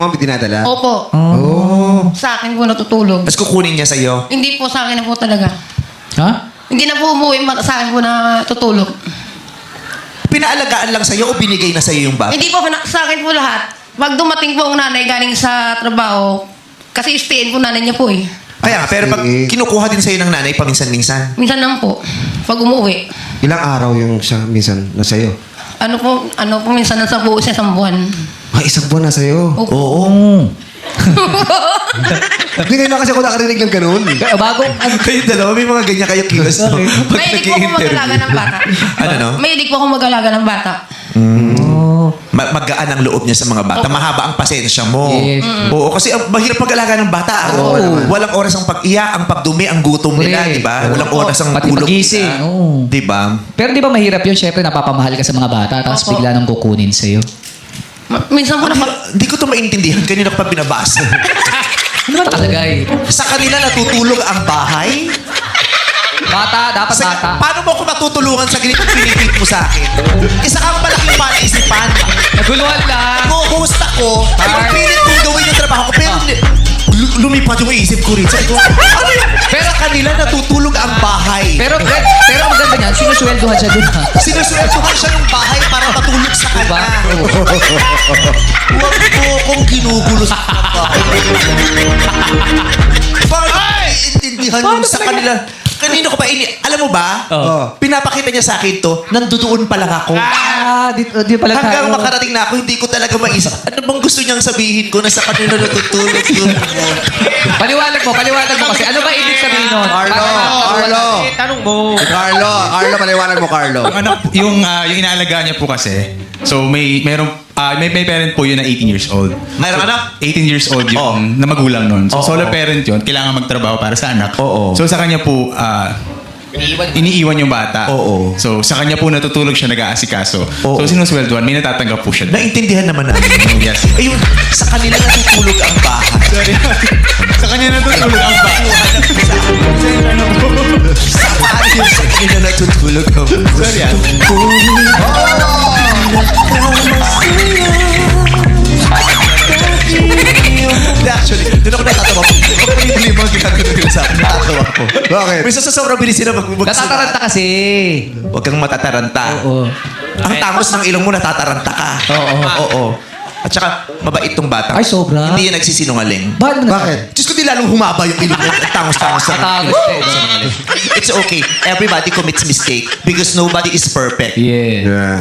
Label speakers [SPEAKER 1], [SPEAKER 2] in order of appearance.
[SPEAKER 1] Mami, dinadala?
[SPEAKER 2] Opo.
[SPEAKER 1] Oh.
[SPEAKER 2] Sa akin po natutulog.
[SPEAKER 3] Tapos kukunin niya sa'yo.
[SPEAKER 2] Hindi po sa akin na po talaga.
[SPEAKER 4] Ha?
[SPEAKER 2] Hindi na po umuwi sa akin po na tutulog.
[SPEAKER 3] Pinaalagaan lang sa'yo o binigay na sa'yo yung bata?
[SPEAKER 2] Hindi po sa akin po lahat. Pag dumating po ang nanay galing sa trabaho, kasi stayin po nanay niya po eh.
[SPEAKER 3] Kaya nga, pero pag kinukuha din sa'yo ng nanay paminsan-minsan.
[SPEAKER 2] Minsan lang po. Pag umuwi.
[SPEAKER 1] Ilang araw yung siya minsan na sa'yo?
[SPEAKER 2] Ano po minsan nasa po sa isang buwan.
[SPEAKER 1] Ah, isang buwan na sa'yo.
[SPEAKER 2] Opo.
[SPEAKER 3] Oo.
[SPEAKER 1] Hindi ngayon lang kasi ako nakarinig ng ganun.
[SPEAKER 4] Bagong,
[SPEAKER 3] Kayo dalawa, may mga ganyan kayo kilos, no? Pag
[SPEAKER 2] Mahilig po akong mag-alaga ng bata.
[SPEAKER 3] Ano, no?
[SPEAKER 2] Mahilig po akong mag-alaga ng bata.
[SPEAKER 3] Magaan ang loob niya sa mga bata.
[SPEAKER 2] Opo.
[SPEAKER 3] Mahaba ang pasensya mo.
[SPEAKER 4] Yes.
[SPEAKER 3] Oo, kasi mahirap mag-alaga ng bata.
[SPEAKER 4] Oo.
[SPEAKER 3] Walang oras ang pag-iyak, ang pagdumi, ang gutom nila,
[SPEAKER 4] Correct.
[SPEAKER 3] di ba? Walang oras ang
[SPEAKER 4] Pati
[SPEAKER 3] tulog
[SPEAKER 4] pagising,
[SPEAKER 3] nila.
[SPEAKER 4] oo.
[SPEAKER 3] Di ba?
[SPEAKER 4] pero di ba mahirap yun? Siyempre, napapamahal ka sa mga bata, tapos
[SPEAKER 2] Opo.
[SPEAKER 4] bigla nang kukunin sa'yo.
[SPEAKER 2] Minsan po na
[SPEAKER 3] Hindi ko ito maintindihan. Kanina ko pa binabasa.
[SPEAKER 4] Ano ba nakalagay?
[SPEAKER 3] Sa kanila natutulog ang bahay?
[SPEAKER 4] Bata, dapat
[SPEAKER 3] Sa,
[SPEAKER 4] bata.
[SPEAKER 3] paano mo ako matutulungan sa ganitong pinipit mo sa akin? Isa kang malaking panaisipan.
[SPEAKER 4] Naguluhan lang.
[SPEAKER 3] Nag-host ako. Pilit kong gawin yung trabaho ko. Pero lumipad yung isip ko rin. Sabi ko, ano yun? Pero kanila natutulog ang bahay.
[SPEAKER 4] Pero ang maganda niyan, sinusweldohan siya dun ha.
[SPEAKER 3] Sinusweldohan siya ng bahay para matulog sa
[SPEAKER 4] Diba?
[SPEAKER 3] kanya. Huwag mo akong ginugulo sa bahay. Paano iintindihan mo sa kanila? Kanino ko pa alam mo ba? Pinapakita niya sa akin to, nandoon pa lang ako.
[SPEAKER 4] Di pala
[SPEAKER 3] Hanggang
[SPEAKER 4] tayo.
[SPEAKER 3] makarating na ako, hindi ko talaga maisip. Ano bang gusto niyang sabihin ko na sa kanila natutulog yun?
[SPEAKER 4] Paliwanag mo kasi. Ano ba ibig sabihin nun?
[SPEAKER 1] Carlo!
[SPEAKER 5] Tanong mo.
[SPEAKER 1] Carlo, paliwanag mo, Carlo.
[SPEAKER 5] Yung anak, yung inaalagaan niya po kasi. So may parent po yun na 18 years old.
[SPEAKER 3] Mayroong anak?
[SPEAKER 5] 18 years old yun
[SPEAKER 3] Oo.
[SPEAKER 5] na magulang nun. So
[SPEAKER 3] Oo.
[SPEAKER 5] solo parent yun, kailangan magtrabaho para sa anak.
[SPEAKER 3] Oo.
[SPEAKER 5] So sa kanya po iniiwan yung bata.
[SPEAKER 3] Oo.
[SPEAKER 5] So sa kanya po natutulog siya nag-aasikaso.
[SPEAKER 3] Oo.
[SPEAKER 5] So sinusweldohan, may natatanggap po siya.
[SPEAKER 3] Naintindihan naman namin.
[SPEAKER 5] Yes.
[SPEAKER 3] Ayun, sa kanila natutulog ang bahay.
[SPEAKER 5] Sorry. Sa kanya natutulog ang bata.
[SPEAKER 3] Sa kanila natutulog ang bahay.
[SPEAKER 5] Sorry ah.
[SPEAKER 3] Actually, doon ako natatawa ko. Kapag hindi mo ginagawa nila sa akin, natatawa ko.
[SPEAKER 1] Bakit?
[SPEAKER 3] Minsan sa sobrang bilis sila magsulat.
[SPEAKER 4] Natataranta kasi.
[SPEAKER 3] Huwag kang matataranta.
[SPEAKER 4] Oo.
[SPEAKER 3] Ang tangos ng ilong mo, natataranta ka. Oo. At saka, mabait tong bata.
[SPEAKER 4] Ay, sobra.
[SPEAKER 3] Hindi yan nagsisinungaling.
[SPEAKER 1] Bakit?
[SPEAKER 3] Diyos ko, di lalong humaba yung ilong mo. Ang tangos-tangos na.
[SPEAKER 4] Matangos eh.
[SPEAKER 3] It's okay. Everybody commits mistake because nobody is perfect.
[SPEAKER 4] Yeah.
[SPEAKER 1] Yeah.